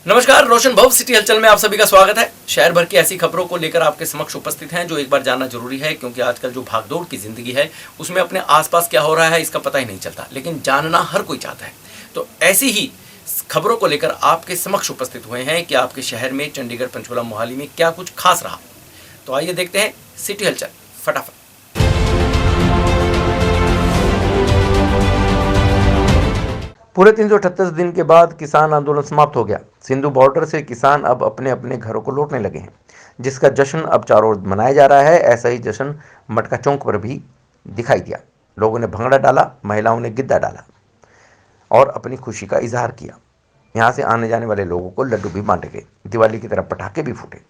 नमस्कार, रोशन भव सिटी हलचल में आप सभी का स्वागत है। शहर भर की ऐसी खबरों को लेकर आपके समक्ष उपस्थित हैं जो एक बार जानना जरूरी है, क्योंकि आजकल जो भागदौड़ की जिंदगी है उसमें अपने आसपास क्या हो रहा है इसका पता ही नहीं चलता, लेकिन जानना हर कोई चाहता है। तो ऐसी ही खबरों को लेकर आपके समक्ष उपस्थित हुए हैं कि आपके शहर में, चंडीगढ़, पंचकुला, मोहाली में क्या कुछ खास रहा। तो आइए देखते हैं सिटी हलचल फटाफट। पूरे 338 दिन के बाद किसान आंदोलन समाप्त हो गया। सिंधु बॉर्डर से किसान अब अपने अपने घरों को लौटने लगे हैं, जिसका जश्न अब चारों ओर मनाया जा रहा है। ऐसा ही जश्न मटका चौक पर भी दिखाई दिया। लोगों ने भंगड़ा डाला, महिलाओं ने गिद्दा डाला और अपनी खुशी का इजहार किया। यहाँ से आने जाने वाले लोगों को लड्डू भी बांटे गए। दिवाली की तरह पटाखे भी फूटे।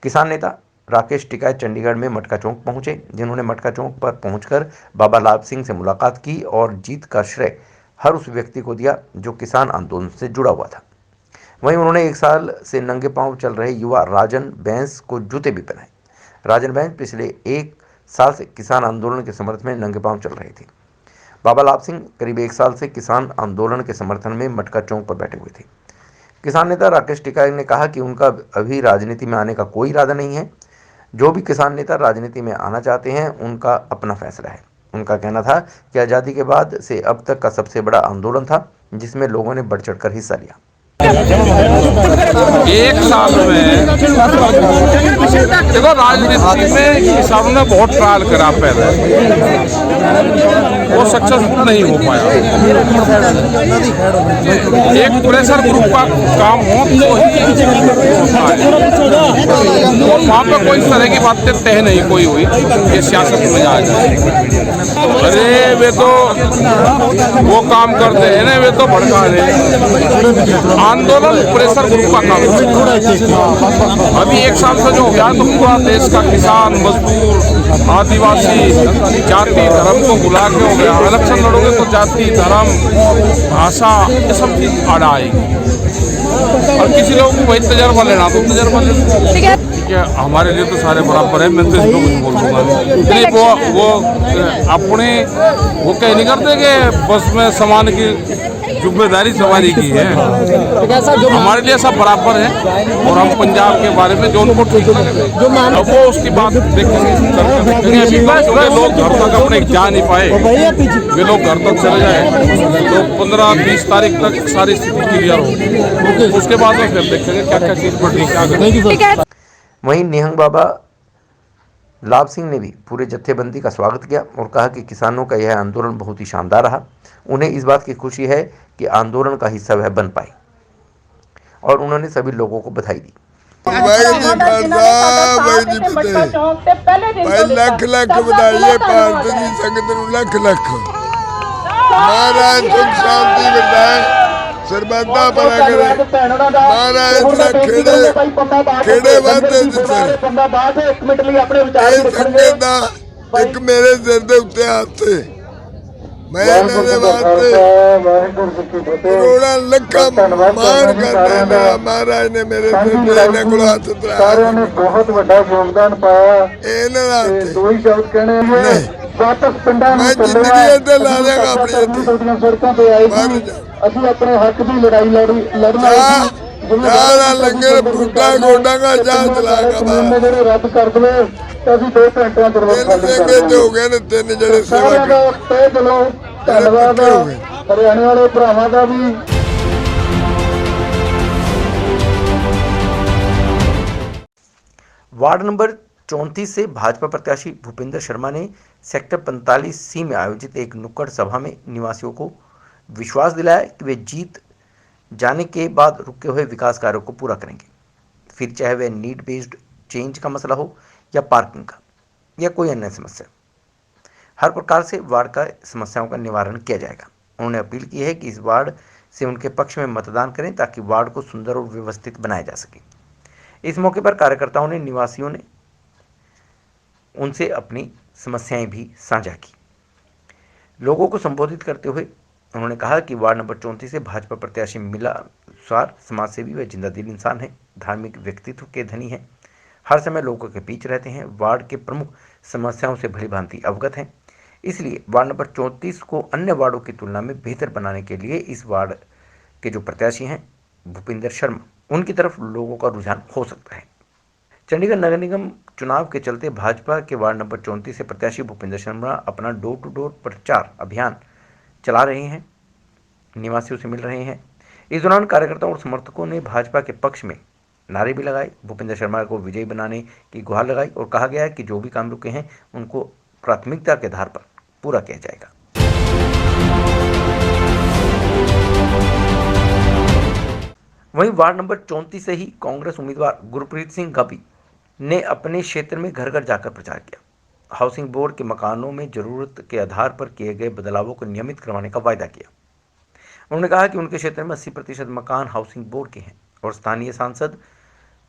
किसान नेता राकेश टिकायत चंडीगढ़ में मटका चौक पहुंचे, जिन्होंने मटका चौक पर पहुंचकर बाबा लाभ सिंह से मुलाकात की और जीत का श्रेय हर उस व्यक्ति को दिया जो किसान आंदोलन से जुड़ा हुआ था। वहीं उन्होंने 1 साल से नंगे पांव चल रहे युवा राजन बैंस को जूते भी पहनाए। राजन बैंस पिछले 1 साल से किसान आंदोलन के समर्थन में नंगे पांव चल रहे थे। बाबा लाभ सिंह करीब 1 साल से किसान आंदोलन के समर्थन में मटका चौक पर बैठे हुए थे। किसान नेता राकेश टिकायत ने कहा कि उनका अभी राजनीति में आने का कोई इरादा नहीं है। जो भी किसान नेता राजनीति में आना चाहते हैं उनका अपना फैसला है। उनका कहना था कि आज़ादी के बाद से अब तक का सबसे बड़ा आंदोलन था, जिसमें लोगों ने बढ़ चढ़कर हिस्सा लिया। 1 साल में देखो, राजनीति में किसानों ने बहुत ट्रायल करा, पहले वो सक्सेसफुल नहीं हो पाया। एक प्रेशर ग्रुप का काम हो तो ही वहाँ पर कोई तरह की बातें तय नहीं कोई हुई। ये सियासत में आ जाए, अरे वे तो वो काम करते हैं ना, वे तो भड़का रहे। आंदोलन प्रेशर ग्रुप का काम है। अभी 1 साल से जो हो गया तो पूरा देश का किसान, मजदूर, आदिवासी, जाति धर्म को बुला के हो गया। इलेक्शन लड़ोगे तो जाति धर्म भाषा ये सब चीज आड़ा आएगी। और किसी लोगों को वही तजर्बा लेना तो तजर्बा लेना, ठीक है। हमारे लिए तो सारे बराबर है। मैं तो इसको कुछ बोल दूंगा नहीं। वो अपने वो कह नहीं करते कि बस में सामान की जिम्मेदारी सवारी की है। हमारे लिए सब बराबर है और हम पंजाब के बारे में जो उनको ठीक लगे वो उसकी बात देखेंगे। लोग घर तक अपने जा नहीं पाए, वे लोग घर तक चले जाए तो 15-20 तारीख तक सारी स्थिति क्लियर होगी। उसके बाद में फिर देखेंगे क्या क्या चीज बढ़नी, क्या करनी। वहीं निहंग बाबा लाभ सिंह ने भी पूरे जत्थेबंदी का स्वागत किया और कहा कि किसानों का यह आंदोलन बहुत ही शानदार रहा। उन्हें इस बात की खुशी है कि आंदोलन का हिस्सा वह बन पाए और उन्होंने सभी लोगों को बधाई दी। लख लख बधाई भारत की संगत नूं, लख लख महाराज सुख शांति बरसाए, सरबंदा भला करे महाराज। खेड़े वादे संगत दा एक मेरे सिर दे उत्ते हाथ से मैं करोड़ा लखा मान करते महाराज ने मेरे सिर को हाथ उतराया। बहुत बड़ा योगदान पाया। मैं जिंदगी ला देगा अपनी ਅਸੀਂ ਆਪਣੇ ਹੱਕ ਦੀ ਲੜਾਈ ਲੜਨਾ ਹੈ। ਲੰਗਰ ਭੁੱਟਾ ਗੋਡਾ ਦਾ ਜਾ ਚਲਾਗਾ ਜਿਹੜੇ ਰੱਦ ਕਰ ਦਵੇ ਤਾਂ ਅਸੀਂ 2 ਘੰਟਿਆਂ ਚ ਲੰਗਰ ਹੋ ਗਏ ਨੇ 3 ਜਿਹੜੇ ਸੇਵਾ ਕਰਦੇ ਚਲੋ। ਧੰਨਵਾਦ ਹਰਿਆਣੇ ਵਾਲੇ ਭਰਾਵਾਂ ਦਾ ਵੀ। वार्ड नंबर 34 से भाजपा प्रत्याशी भूपेंद्र शर्मा ने सेक्टर 45C में आयोजित एक नुक्कड़ सभा में निवासियों को विश्वास दिलाया कि वे जीत जाने के बाद रुके हुए विकास कार्यों को पूरा करेंगे, फिर चाहे वह नीड बेस्ड चेंज का मसला हो या पार्किंग का या कोई अन्य समस्या। हर प्रकार से वार्ड का समस्याओं का निवारण किया जाएगा। उन्होंने अपील की है कि इस वार्ड से उनके पक्ष में मतदान करें ताकि वार्ड को सुंदर और व्यवस्थित बनाया जा सके। इस मौके पर कार्यकर्ताओं ने निवासियों ने उनसे अपनी समस्याएं भी साझा की। लोगों को संबोधित करते हुए उन्होंने कहा कि वार्ड नंबर 34 से भाजपा प्रत्याशी मिलानुसार समाजसेवी व जिंदादिल इंसान है, धार्मिक व्यक्तित्व के धनी हैं, हर समय लोगों के बीच रहते हैं, वार्ड के प्रमुख समस्याओं से भली भांति अवगत हैं। इसलिए वार्ड नंबर 34 को अन्य वार्डों की तुलना में बेहतर बनाने के लिए इस वार्ड के जो प्रत्याशी हैं भूपिंदर शर्मा, उनकी तरफ लोगों का रुझान हो सकता है। चंडीगढ़ नगर निगम चुनाव के चलते भाजपा के वार्ड नंबर 34 से प्रत्याशी भूपिंदर शर्मा अपना डोर टू डोर प्रचार अभियान चला रहे हैं, निवासियों से मिल रहे हैं। इस दौरान कार्यकर्ताओं और समर्थकों ने भाजपा के पक्ष में नारे भी लगाए, भूपिंदर शर्मा को विजयी बनाने की गुहार लगाई और कहा गया कि जो भी काम रुके हैं उनको प्राथमिकता के आधार पर पूरा किया जाएगा। वहीं वार्ड नंबर 34 से ही कांग्रेस उम्मीदवार गुरप्रीत सिंह गबी ने अपने क्षेत्र में घर घर जाकर प्रचार किया। हाउसिंग बोर्ड के मकानों में जरूरत के आधार पर किए गए बदलावों को नियमित करवाने का वायदा किया। उन्होंने कहा कि उनके क्षेत्र में 80% मकान हाउसिंग बोर्ड के हैं और स्थानीय सांसद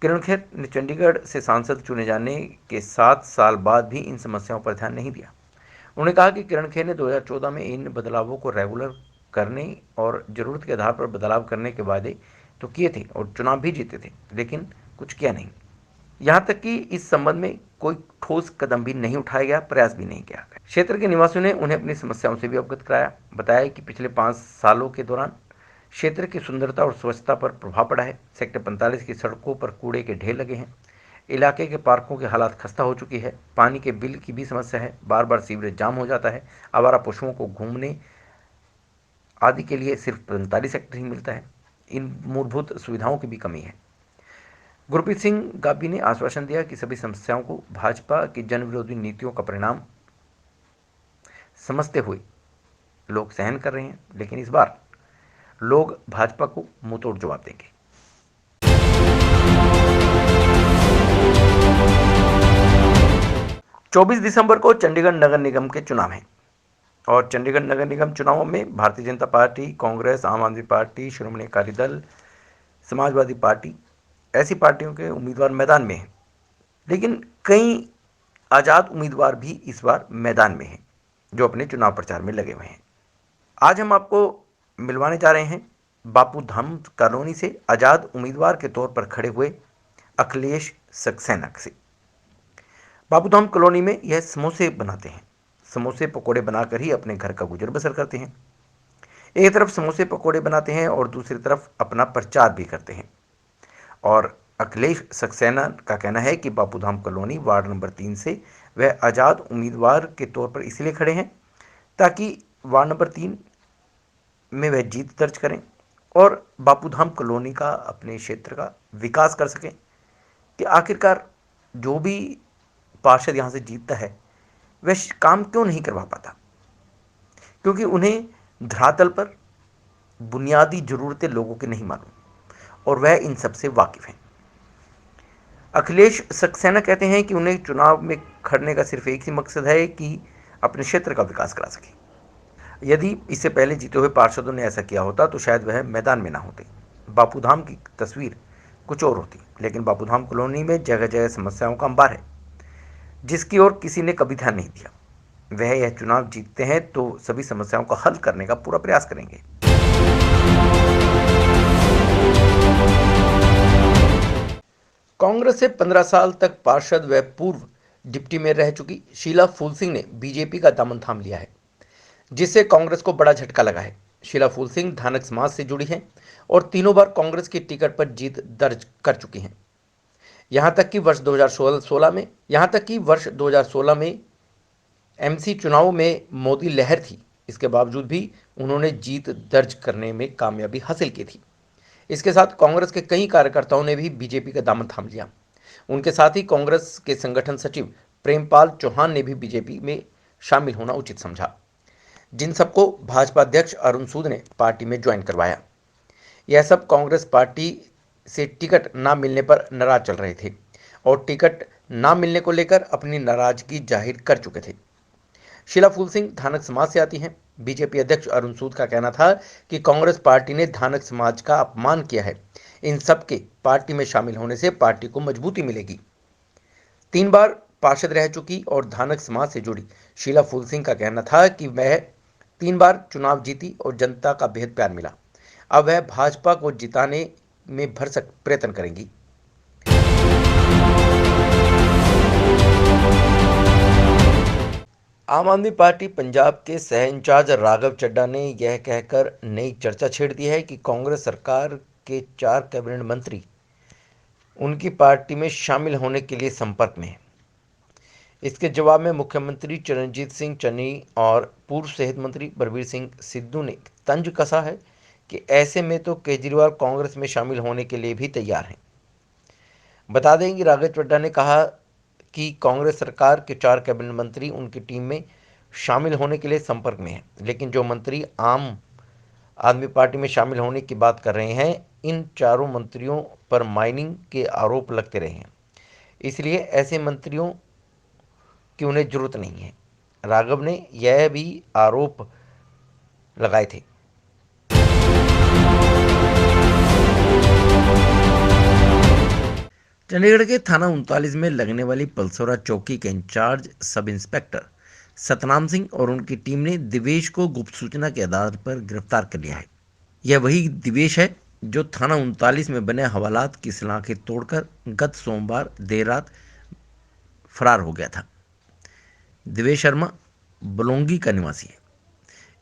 किरण खेर ने चंडीगढ़ से सांसद चुने जाने के 7 साल बाद भी इन समस्याओं पर ध्यान नहीं दिया। उन्होंने कहा कि किरण खेर ने 2014 में इन बदलावों को रेगुलर करने और ज़रूरत के आधार पर बदलाव करने के वादे तो किए थे और चुनाव भी जीते थे, लेकिन कुछ किया नहीं। यहाँ तक कि इस संबंध में कोई ठोस कदम भी नहीं उठाया गया, प्रयास भी नहीं किया गया। क्षेत्र के निवासियों ने उन्हें अपनी समस्याओं से भी अवगत कराया। बताया कि पिछले 5 सालों के दौरान क्षेत्र की सुंदरता और स्वच्छता पर प्रभाव पड़ा है। सेक्टर 45 की सड़कों पर कूड़े के ढेर लगे हैं। इलाके के पार्कों की हालत खस्ता हो चुकी है। पानी के बिल की भी समस्या है। बार बार सीवरेज जाम हो जाता है। आवारा पशुओं को घूमने आदि के लिए सिर्फ 45 सेक्टर ही मिलता है। इन मूलभूत सुविधाओं की भी कमी है। गुरप्रीत सिंह गाबी ने आश्वासन दिया कि सभी समस्याओं को भाजपा की जनविरोधी नीतियों का परिणाम समझते हुए लोग सहन कर रहे हैं, लेकिन इस बार लोग भाजपा को मुंहतोड़ जवाब देंगे। चौबीस दिसंबर को चंडीगढ़ नगर निगम के चुनाव हैं और चंडीगढ़ नगर निगम चुनावों में भारतीय जनता पार्टी, कांग्रेस, आम आदमी पार्टी, श्रोमणी अकाली दल, समाजवादी पार्टी ऐसी पार्टियों के उम्मीदवार मैदान में हैं, लेकिन कई आज़ाद उम्मीदवार भी इस बार मैदान में हैं जो अपने चुनाव प्रचार में लगे हुए हैं। आज हम आपको मिलवाने जा रहे हैं बापू धाम कॉलोनी से आज़ाद उम्मीदवार के तौर पर खड़े हुए अखिलेश सक्सेना से। बापू धाम कॉलोनी में यह समोसे बनाते हैं। समोसे पकोड़े बनाकर ही अपने घर का गुजर बसर करते हैं। एक तरफ समोसे पकोड़े बनाते हैं और दूसरी तरफ अपना प्रचार भी करते हैं। और अखिलेश सक्सेना का कहना है कि Bapu Dham colony ward number 3 से वह आज़ाद उम्मीदवार के तौर पर इसलिए खड़े हैं ताकि वार्ड नंबर 3 में वह जीत दर्ज करें और बापू धाम कॉलोनी का, अपने क्षेत्र का विकास कर सकें कि आखिरकार जो भी पार्षद यहाँ से जीतता है वह काम क्यों नहीं करवा पाता, क्योंकि उन्हें धरातल पर बुनियादी ज़रूरतें लोगों की नहीं मालूम और वह इन सबसे वाकिफ़ हैं। अखिलेश सक्सेना कहते हैं कि उन्हें चुनाव में खड़ने का सिर्फ एक ही मकसद है कि अपने क्षेत्र का विकास करा सके। यदि इससे पहले जीते हुए पार्षदों ने ऐसा किया होता तो शायद वह मैदान में ना होते। बापू धाम की तस्वीर कुछ और होती, लेकिन बापू धाम कॉलोनी में जगह जगह समस्याओं का अंबार है जिसकी ओर किसी ने कभी ध्यान नहीं दिया। वह यह चुनाव जीतते हैं तो सभी समस्याओं का हल करने का पूरा प्रयास करेंगे। कांग्रेस से 15 साल तक पार्षद व पूर्व डिप्टी मेयर रह चुकी शीला फूल सिंह ने बीजेपी का दामन थाम लिया है, जिससे कांग्रेस को बड़ा झटका लगा है। शीला फूल सिंह धानक समाज से जुड़ी हैं और तीनों बार कांग्रेस की टिकट पर जीत दर्ज कर चुकी हैं। यहां तक कि वर्ष 2016 में एमसी चुनाव में मोदी लहर थी, इसके बावजूद भी उन्होंने जीत दर्ज करने में कामयाबी हासिल की थी। इसके साथ कांग्रेस के कई कार्यकर्ताओं ने भी बीजेपी का दामन थाम लिया। उनके साथ ही कांग्रेस के संगठन सचिव प्रेमपाल चौहान ने भी बीजेपी में शामिल होना उचित समझा, जिन सबको भाजपा अध्यक्ष अरुण सूद ने पार्टी में ज्वाइन करवाया। यह सब कांग्रेस पार्टी से टिकट ना मिलने पर नाराज चल रहे थे और टिकट ना मिलने को लेकर अपनी नाराजगी जाहिर कर चुके थे। शीला फूल सिंह धानक समाज से आती हैं। बीजेपी अध्यक्ष अरुण सूद का कहना था कि कांग्रेस पार्टी ने धानक समाज का अपमान किया है। इन सब के पार्टी में शामिल होने से पार्टी को मजबूती मिलेगी। 3 बार पार्षद रह चुकी और धानक समाज से जुड़ी शीला फूल सिंह का कहना था कि वह 3 बार चुनाव जीती और जनता का बेहद प्यार मिला। अब वह भाजपा को जिताने में भरसक प्रयत्न करेंगी। आम आदमी पार्टी पंजाब के सह इंचार्ज राघव चड्ढा ने यह कहकर नई चर्चा छेड़ दी है कि कांग्रेस सरकार के 4 कैबिनेट मंत्री उनकी पार्टी में शामिल होने के लिए संपर्क में हैं। इसके जवाब में मुख्यमंत्री चरणजीत सिंह चन्नी और पूर्व सेहत मंत्री बलबीर सिंह सिद्धू ने तंज कसा है कि ऐसे में तो केजरीवाल कांग्रेस में शामिल होने के लिए भी तैयार हैं। बता दें कि राघव चड्ढा ने कहा कि कांग्रेस सरकार के 4 कैबिनेट मंत्री उनकी टीम में शामिल होने के लिए संपर्क में हैं, लेकिन जो मंत्री आम आदमी पार्टी में शामिल होने की बात कर रहे हैं, इन चारों मंत्रियों पर माइनिंग के आरोप लगते रहे हैं, इसलिए ऐसे मंत्रियों की उन्हें जरूरत नहीं है। राघव ने यह भी आरोप लगाए थे। चंडीगढ़ के थाना 39 में लगने वाली पलसौरा चौकी के in charge sub inspector Satnam Singh और उनकी टीम ने दिवेश को गुप्त सूचना के आधार पर गिरफ्तार कर लिया है। यह वही दिवेश है जो थाना 39 में बने हवालात की सलाखें तोड़कर गत सोमवार देर रात फरार हो गया था। दिवेश शर्मा बलोंगी का निवासी है।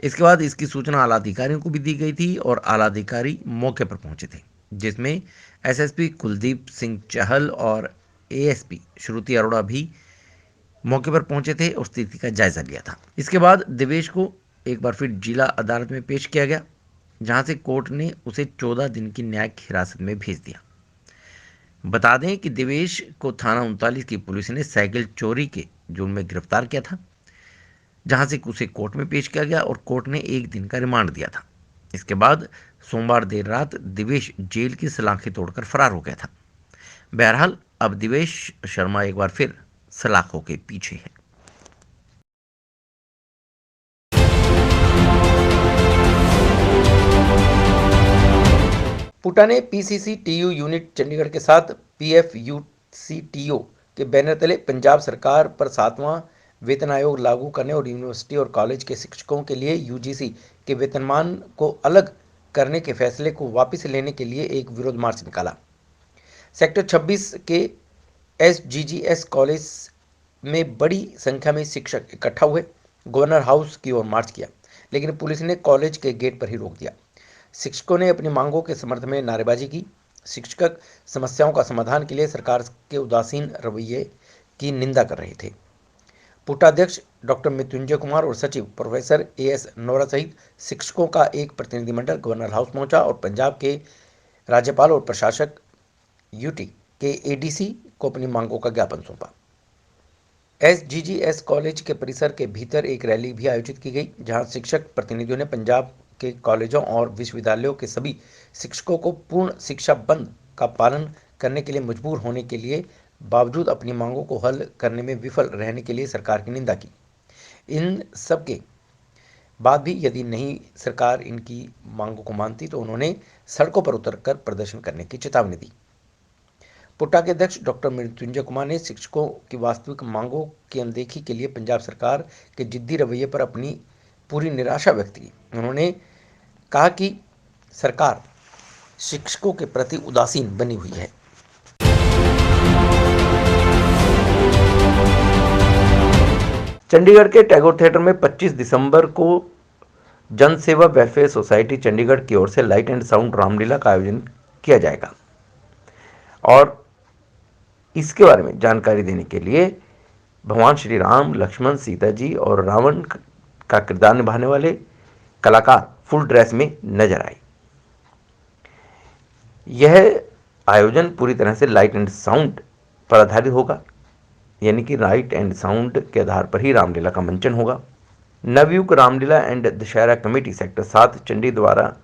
इसके बाद इसकी सूचना आला अधिकारियों को भी दी गई थी और आला अधिकारी मौके पर पहुंचे थे, जिसमें एसएसपी कुलदीप सिंह चहल और एएसपी श्रुति अरोड़ा भी मौके पर पहुंचे थे और स्थिति का जायजा लिया था। इसके बाद दिवेश को एक बार फिर जिला अदालत में पेश किया गया, जहां से कोर्ट ने उसे 14 दिन की न्यायिक हिरासत में भेज दिया। बता दें कि दिवेश को थाना 39 की पुलिस ने साइकिल चोरी के जुर्म में गिरफ्तार किया था, जहां से उसे कोर्ट में पेश किया गया और कोर्ट ने 1 दिन का रिमांड दिया था। इसके बाद सोमवार देर रात दिवेश जेल की सलाखें तोड़कर फरार हो गया था। बहरहाल अब दिवेश शर्मा एक बार फिर सलाखों के पीछे है। पुटा ने पीसीसी-टीयू यूनिट चंडीगढ़ के साथ पीएफयूसी-टीओ के बैनर तले पंजाब सरकार पर 7वां वेतन आयोग लागू करने और यूनिवर्सिटी और कॉलेज के शिक्षकों के लिए यूजीसी के वेतनमान को अलग करने के फैसले को वापस लेने के लिए एक विरोध मार्च निकाला। सेक्टर 26 के एसजीजीएस कॉलेज में बड़ी संख्या में शिक्षक इकट्ठा हुए गवर्नर हाउस की ओर मार्च किया, लेकिन पुलिस ने कॉलेज के गेट पर ही रोक दिया। शिक्षकों ने अपनी मांगों के समर्थन में नारेबाजी की। शिक्षक समस्याओं का समाधान के लिए सरकार के उदासीन रवैये की निंदा कर रहे थे। पुटा अध्यक्ष डॉक्टर मृत्युंजय कुमार और सचिव प्रोफेसर एएस नोरा सहित शिक्षकों का एक प्रतिनिधिमंडल गवर्नर हाउस पहुंचा और पंजाब के राज्यपाल और प्रशासक यूटी के एडीसी को अपनी मांगों का ज्ञापन सौंपा। एसजीजीएस कॉलेज के परिसर के भीतर एक रैली भी आयोजित की गई, जहां शिक्षक प्रतिनिधियों ने पंजाब के कॉलेजों और विश्वविद्यालयों के सभी शिक्षकों को पूर्ण शिक्षा बंद का पालन करने के लिए मजबूर होने के लिए बावजूद अपनी मांगों को हल करने में विफल रहने के लिए सरकार की निंदा की। इन सब के बाद भी यदि नहीं सरकार इनकी मांगों को मानती तो उन्होंने सड़कों पर उतरकर प्रदर्शन करने की चेतावनी दी। पुटा के अध्यक्ष डॉक्टर मृत्युंजय कुमार ने शिक्षकों की वास्तविक मांगों की अनदेखी के लिए पंजाब सरकार के जिद्दी रवैये पर अपनी पूरी निराशा व्यक्त की। उन्होंने कहा कि सरकार शिक्षकों के प्रति उदासीन बनी हुई है। चंडीगढ़ के टैगोर थिएटर में 25 दिसंबर को जन सेवा वेलफेयर सोसाइटी चंडीगढ़ की ओर से लाइट एंड साउंड रामलीला का आयोजन किया जाएगा और इसके बारे में जानकारी देने के लिए भगवान श्री राम, लक्ष्मण, सीता जी और रावण का किरदार निभाने वाले कलाकार फुल ड्रेस में नजर आए। यह आयोजन पूरी तरह से लाइट एंड साउंड पर आधारित होगा, यानी कि लाइट एंड साउंड के आधार पर ही रामलीला का मंचन होगा। Navyug Ramlila and Dussehra committee sector 7 Chandi द्वारा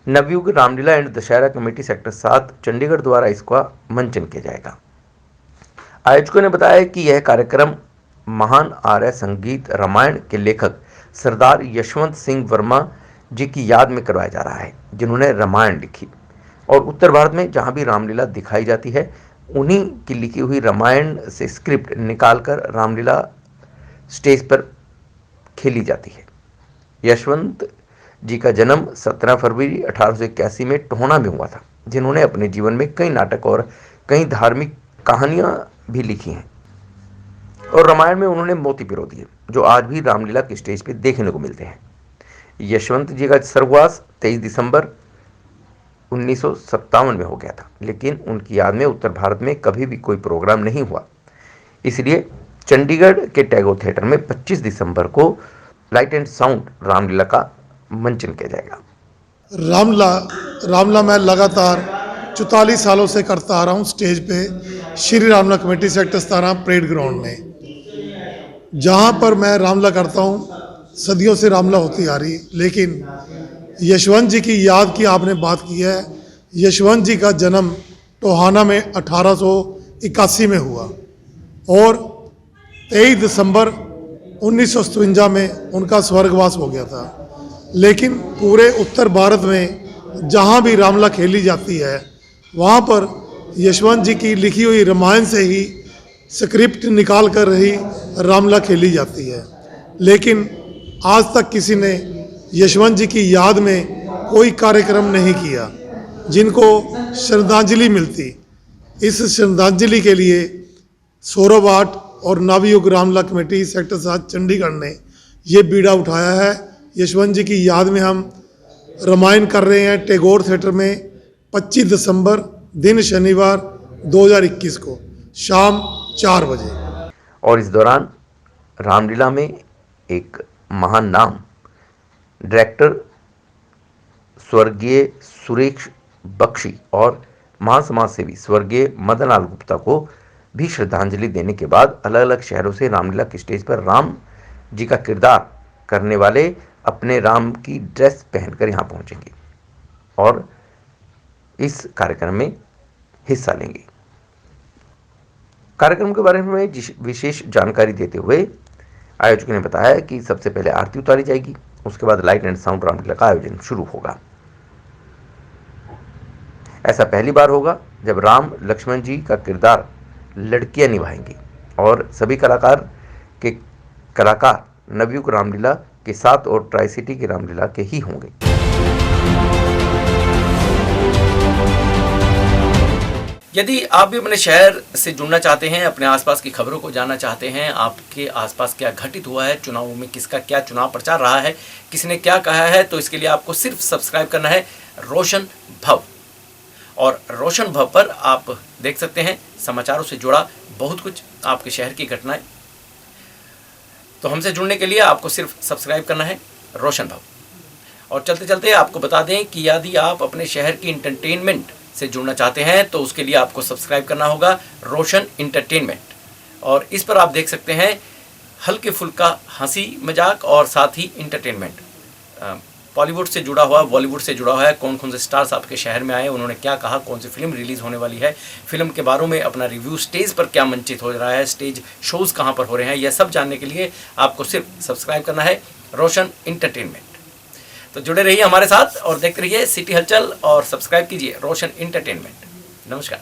Navyug Ramlila and Dussehra committee sector 7 Chandigarh द्वारा इसका मंचन किया जाएगा। आयोजकों ने बताया कि यह कार्यक्रम महान आर्य संगीत रामायण के लेखक सरदार यशवंत सिंह वर्मा जी की याद में करवाया जा रहा है, जिन्होंने रामायण लिखी और उत्तर भारत में जहां भी रामलीला दिखाई जाती है उन्हीं की लिखी हुई रामायण से स्क्रिप्ट निकालकर रामलीला स्टेज पर खेली जाती है। यशवंत जी का जन्म 17 फरवरी 1881 में टोहना में हुआ था, जिन्होंने अपने जीवन में कई नाटक और कई धार्मिक कहानियां भी लिखी हैं और रामायण में उन्होंने मोती पिरो दिए, जो आज भी रामलीला के स्टेज पे देखने को मिलते हैं। यशवंत जी का स्वर्गवास 23 दिसंबर 1957 में हो गया था, लेकिन उनकी याद में उत्तर भारत में कभी भी कोई प्रोग्राम नहीं हुआ। इसलिए चंडीगढ़ के टैगोर थिएटर में 25 दिसंबर को लाइट एंड साउंड रामलीला का मंचन किया जाएगा। रामला मैं लगातार 44 सालों से करता आ रहा हूँ स्टेज पे श्री रामला कमेटी सेक्टर 17 परेड ग्राउंड में, जहाँ पर मैं रामला करता हूँ। सदियों से रामला होती आ रही, लेकिन यशवंत जी की याद की आपने बात की है। यशवंत जी का जन्म टोहाना में 1881 में हुआ और 23 दिसंबर 1957 में उनका स्वर्गवास हो गया था। लेकिन पूरे उत्तर भारत में जहाँ भी रामला खेली जाती है, वहाँ पर यशवंत जी की लिखी हुई रामायण से ही स्क्रिप्ट निकाल कर ही रामला खेली जाती है। लेकिन आज तक किसी ने यशवंत जी की याद में कोई कार्यक्रम नहीं किया जिनको श्रद्धांजलि मिलती। इस श्रद्धांजलि के लिए सौरभ आर्ट और नवयुग रामला कमेटी सेक्टर 7 चंडीगढ़ ने ये बीड़ा उठाया है। यशवंत जी की याद में हम रामायण कर रहे हैं टैगोर थिएटर में 25 दिसंबर दिन शनिवार 2021 को शाम 4 बजे। और इस दौरान रामलीला में एक महान नाम डायरेक्टर स्वर्गीय सुरेश बख्शी और महान समाज सेवी स्वर्गीय मदन लाल गुप्ता को भी श्रद्धांजलि देने के बाद अलग अलग शहरों से रामलीला के स्टेज पर राम जी का किरदार करने वाले अपने राम की ड्रेस पहनकर यहाँ पहुँचेंगे और इस कार्यक्रम में हिस्सा लेंगे। कार्यक्रम के बारे में विशेष जानकारी देते हुए आयोजक ने बताया कि सबसे पहले आरती उतारी जाएगी, उसके बाद लाइट एंड साउंड रामलीला का आयोजन शुरू होगा। ऐसा पहली बार होगा जब राम लक्ष्मण जी का किरदार लड़कियां निभाएंगी और सभी कलाकार नवयुग रामलीला के साथ और ट्राई सिटी की रामलीला के ही होंगे। यदि आप भी अपने शहर से जुड़ना चाहते हैं, अपने आसपास की खबरों को जानना चाहते हैं, आपके आसपास क्या घटित हुआ है, चुनावों में किसका क्या चुनाव प्रचार रहा है, किसने क्या कहा है, तो इसके लिए आपको सिर्फ सब्सक्राइब करना है रोशन भव। और रोशन भव पर आप देख सकते हैं समाचारों से जुड़ा बहुत कुछ, आपके शहर की घटनाएं। तो हमसे जुड़ने के लिए आपको सिर्फ सब्सक्राइब करना है रोशन भव। और चलते चलते आपको बता दें कि यदि आप अपने शहर की इंटरटेनमेंट से जुड़ना चाहते हैं तो उसके लिए आपको सब्सक्राइब करना होगा रोशन इंटरटेनमेंट। और इस पर आप देख सकते हैं हल्के फुल्का हंसी मजाक और साथ ही इंटरटेनमेंट, बॉलीवुड से जुड़ा हुआ, बॉलीवुड से जुड़ा हुआ है। कौन कौन से स्टार्स आपके शहर में आए, उन्होंने क्या कहा, कौन सी फिल्म रिलीज़ होने वाली है, फिल्म के बारे में अपना रिव्यू, स्टेज पर क्या मंचित हो रहा है, स्टेज शोज़ कहाँ पर हो रहे हैं, यह सब जानने के लिए आपको सिर्फ सब्सक्राइब करना है रोशन इंटरटेनमेंट। तो जुड़े रहिए हमारे साथ और देखते रहिए सिटी हलचल और सब्सक्राइब कीजिए रोशन इंटरटेनमेंट। नमस्कार।